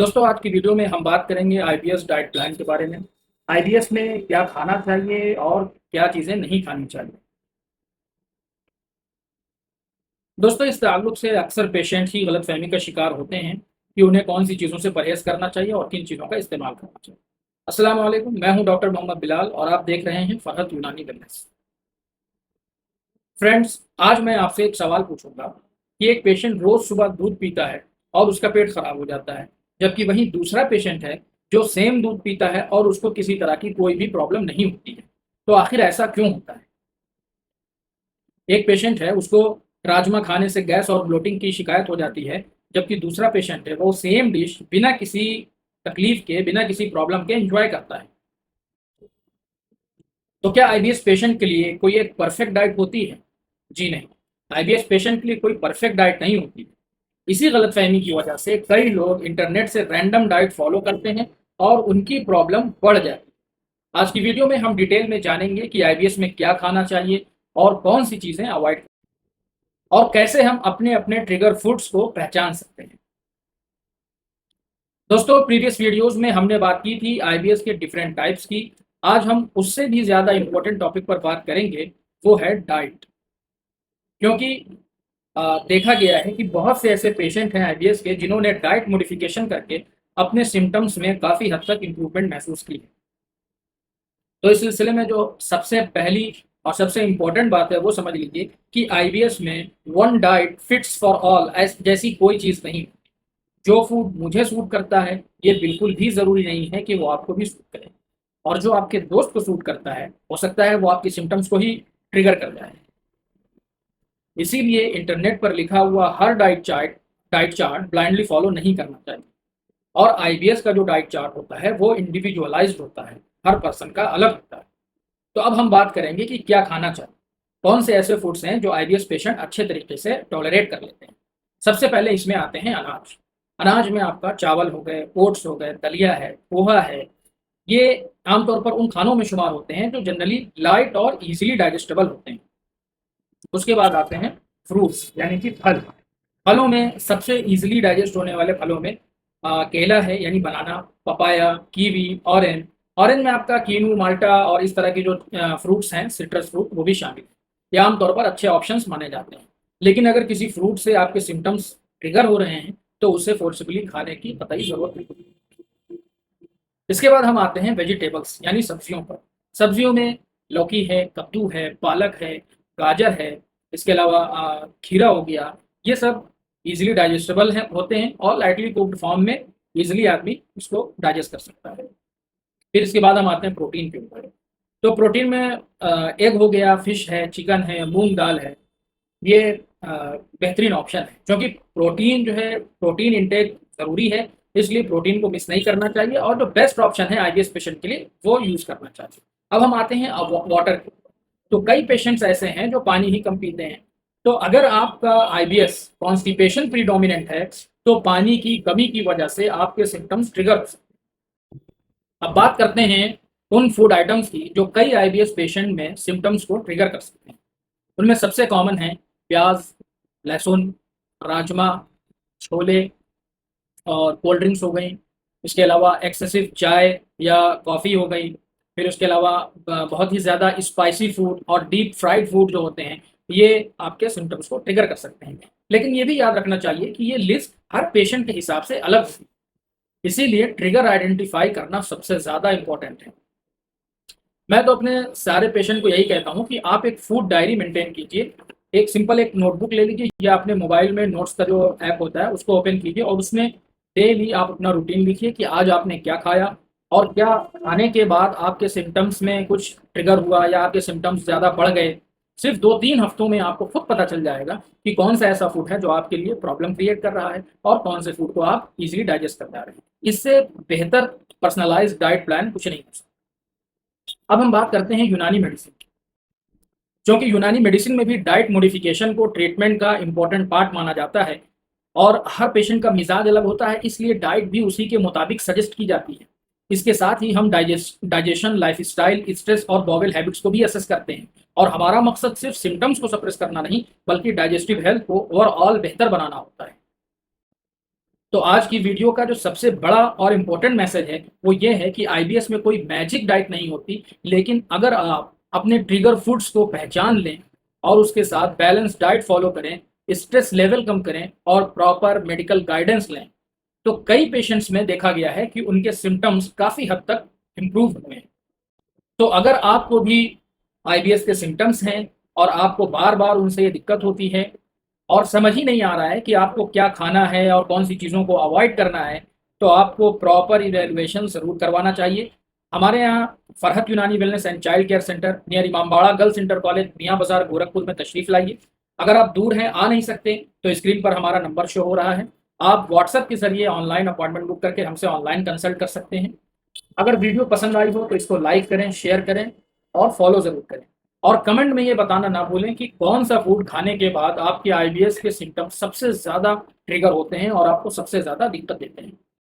दोस्तों, आज की वीडियो में हम बात करेंगे आईबीएस डाइट प्लान के बारे में। आईबीएस में क्या खाना चाहिए और क्या चीज़ें नहीं खानी चाहिए। दोस्तों, इस ताल्लुक से अक्सर पेशेंट ही गलतफहमी का शिकार होते हैं कि उन्हें कौन सी चीज़ों से परहेज़ करना चाहिए और किन चीज़ों का इस्तेमाल करना चाहिए। अस्सलाम वालेकुम, मैं हूं डॉक्टर मोहम्मद बिलाल और आप देख रहे हैं फहद यूनानी वेलनेस। फ्रेंड्स, आज मैं आपसे एक सवाल पूछूंगा कि एक पेशेंट रोज़ सुबह दूध पीता है और उसका पेट खराब हो जाता है, जबकि वहीं दूसरा पेशेंट है जो सेम दूध पीता है और उसको किसी तरह की कोई भी प्रॉब्लम नहीं होती है। तो आखिर ऐसा क्यों होता है? एक पेशेंट है, उसको राजमा खाने से गैस और ब्लोटिंग की शिकायत हो जाती है, जबकि दूसरा पेशेंट है वो सेम डिश बिना किसी तकलीफ के, बिना किसी प्रॉब्लम के एंजॉय करता है। तो क्या आईबीएस पेशेंट के लिए कोई एक परफेक्ट डाइट होती है? जी नहीं, आईबीएस पेशेंट के लिए कोई परफेक्ट डाइट नहीं होती। इसी गलतफहमी की वजह से कई लोग इंटरनेट से रैंडम डाइट फॉलो करते हैं और उनकी प्रॉब्लम बढ़ जाती है। आज की वीडियो में हम डिटेल में जानेंगे कि आईबीएस में क्या खाना चाहिए और कौन सी चीज़ें अवॉइड, और कैसे हम अपने अपने ट्रिगर फूड्स को पहचान सकते हैं। दोस्तों, प्रीवियस वीडियोस में हमने बात की थी आईबीएस के डिफरेंट टाइप्स की। आज हम उससे भी ज़्यादा इंपॉर्टेंट टॉपिक पर बात करेंगे, वो है डाइट। क्योंकि देखा गया है कि बहुत से ऐसे पेशेंट हैं आईबीएस के जिन्होंने डाइट मॉडिफिकेशन करके अपने सिम्टम्स में काफ़ी हद तक इम्प्रूवमेंट महसूस की है। तो इस सिलसिले में जो सबसे पहली और सबसे इम्पोर्टेंट बात है वो समझ लीजिए कि आईबीएस में one diet fits for all जैसी कोई चीज़ नहीं। जो फूड मुझे सूट करता है, ये बिल्कुल भी ज़रूरी नहीं है कि वो आपको भी सूट करे, और जो आपके दोस्त को सूट करता है हो सकता है वो आपके सिम्टम्स को ही ट्रिगर कर जाए। इसीलिए इंटरनेट पर लिखा हुआ हर डाइट चार्ट ब्लाइंडली फॉलो नहीं करना चाहिए। और आईबीएस का जो डाइट चार्ट होता है वो इंडिविजुअलाइज्ड होता है, हर पर्सन का अलग होता है। तो अब हम बात करेंगे कि क्या खाना चाहिए, कौन से ऐसे फूड्स हैं जो आईबीएस पेशेंट अच्छे तरीके से टॉलरेट कर लेते हैं। सबसे पहले इसमें आते हैं अनाज। अनाज में आपका चावल हो गए, ओट्स हो गए, दलिया है, पोहा है। ये आमतौर पर उन खानों में शुमार होते हैं जो जनरली लाइट और इजीली डाइजेस्टेबल होते हैं। उसके बाद आते हैं फ्रूट्स यानी कि फल। फलों में सबसे इजीली डाइजेस्ट होने वाले फलों में केला है यानी बनाना, पपाया, कीवी, ऑरेंज। ऑरेंज में आपका कीनू, माल्टा और इस तरह की जो फ्रूट्स हैं, सिट्रस फ्रूट, वो भी शामिल है। ये आमतौर पर अच्छे ऑप्शंस माने जाते हैं। लेकिन अगर किसी फ्रूट से आपके सिम्टम्स ट्रिगर हो रहे हैं तो उसे फोर्सफुली खाने की कतई ज़रूरत नहीं। इसके बाद हम आते हैं वेजिटेबल्स यानी सब्जियों पर। सब्जियों में लौकी है, कद्दू है, पालक है, गाजर है, इसके अलावा खीरा हो गया। ये सब इजीली डाइजेस्टेबल हैं, होते हैं और लाइटली कुक्ड फॉर्म में इजीली आदमी इसको डाइजेस्ट कर सकता है। फिर इसके बाद हम आते हैं प्रोटीन के ऊपर। तो प्रोटीन में एग हो गया, फिश है, चिकन है, मूंग दाल है। ये बेहतरीन ऑप्शन है, क्योंकि प्रोटीन जो है, प्रोटीन इंटेक ज़रूरी है, इसलिए प्रोटीन को मिस नहीं करना चाहिए और जो बेस्ट ऑप्शन है आईबीएस पेशेंट के लिए वो यूज़ करना चाहिए। अब हम आते हैं वाटर के ऊपर। तो कई पेशेंट्स ऐसे हैं जो पानी ही कम पीते हैं। तो अगर आपका आईबीएस कॉन्स्टिपेशन प्रीडोमिनेंट है तो पानी की कमी की वजह से आपके सिम्टम्स ट्रिगर हो सकते हैं। अब बात करते हैं उन फूड आइटम्स की जो कई आईबीएस पेशेंट में सिम्टम्स को ट्रिगर कर सकते हैं। उनमें सबसे कॉमन है प्याज, लहसुन, राजमा, छोले और कोल्ड ड्रिंक्स हो गई। इसके अलावा एक्सेसिव चाय या कॉफ़ी हो गई। फिर उसके अलावा बहुत ही ज़्यादा स्पाइसी फूड और डीप फ्राइड फूड जो होते हैं, ये आपके सिम्टम्स को ट्रिगर कर सकते हैं। लेकिन ये भी याद रखना चाहिए कि ये लिस्ट हर पेशेंट के हिसाब से अलग होगी, इसीलिए ट्रिगर आइडेंटिफाई करना सबसे ज़्यादा इम्पोर्टेंट है। मैं तो अपने सारे पेशेंट को यही कहता हूँ कि आप एक फूड डायरी मेंटेन कीजिए। एक सिंपल एक नोटबुक ले लीजिए या अपने मोबाइल में नोट्स का जो ऐप होता है उसको ओपन कीजिए और उसमें डेली आप अपना रूटीन लिखिए कि आज आपने क्या खाया और क्या खाने के बाद आपके सिम्टम्स में कुछ ट्रिगर हुआ या आपके सिम्टम्स ज़्यादा बढ़ गए। सिर्फ 2-3 हफ्तों में आपको खुद पता चल जाएगा कि कौन सा ऐसा फूड है जो आपके लिए प्रॉब्लम क्रिएट कर रहा है और कौन से फूड को आप इजीली डाइजेस्ट कर पा रहे हैं। इससे बेहतर पर्सनलाइज्ड डाइट प्लान कुछ नहीं हो सकता। अब हम बात करते हैं यूनानी मेडिसिन की। क्योंकि यूनानी मेडिसिन में भी डाइट मॉडिफिकेशन को ट्रीटमेंट का इंपॉर्टेंट पार्ट माना जाता है और हर पेशेंट का मिजाज अलग होता है, इसलिए डाइट भी उसी के मुताबिक सजेस्ट की जाती है। इसके साथ ही हम डाइजेशन, लाइफस्टाइल, स्ट्रेस और बॉवेल हैबिट्स को भी असेस करते हैं, और हमारा मकसद सिर्फ सिम्टम्स को सप्रेस करना नहीं बल्कि डाइजेस्टिव हेल्थ को ओवरऑल बेहतर बनाना होता है। तो आज की वीडियो का जो सबसे बड़ा और इम्पोर्टेंट मैसेज है वो ये है कि आईबीएस में कोई मैजिक डाइट नहीं होती, लेकिन अगर आप अपने ट्रिगर फूड्स को पहचान लें और उसके साथ बैलेंस डाइट फॉलो करें, स्ट्रेस लेवल कम करें और प्रॉपर मेडिकल गाइडेंस लें, तो कई पेशेंट्स में देखा गया है कि उनके सिम्टम्स काफ़ी हद तक इम्प्रूव हुए हैं। तो अगर आपको भी आईबीएस के सिम्टम्स हैं और आपको बार बार उनसे ये दिक्कत होती है और समझ ही नहीं आ रहा है कि आपको क्या खाना है और कौन सी चीज़ों को अवॉइड करना है, तो आपको प्रॉपर इवैल्यूएशन ज़रूर करवाना चाहिए। हमारे यहाँ फरहत यूनानी wellness and child care centre near Imambara girls inter college, मियाँ बाजार, गोरखपुर में तशरीफ़ लाइए। अगर आप दूर हैं, आ नहीं सकते, तो स्क्रीन पर हमारा नंबर शो हो रहा है। आप व्हाट्सएप के ज़रिए ऑनलाइन अपॉइंटमेंट बुक करके हमसे ऑनलाइन कंसल्ट कर सकते हैं। अगर वीडियो पसंद आई हो तो इसको लाइक करें, शेयर करें और फॉलो ज़रूर करें। और कमेंट में ये बताना ना भूलें कि कौन सा फूड खाने के बाद आपके आईबीएस के सिम्टम्स सबसे ज़्यादा ट्रिगर होते हैं और आपको सबसे ज़्यादा दिक्कत देते हैं।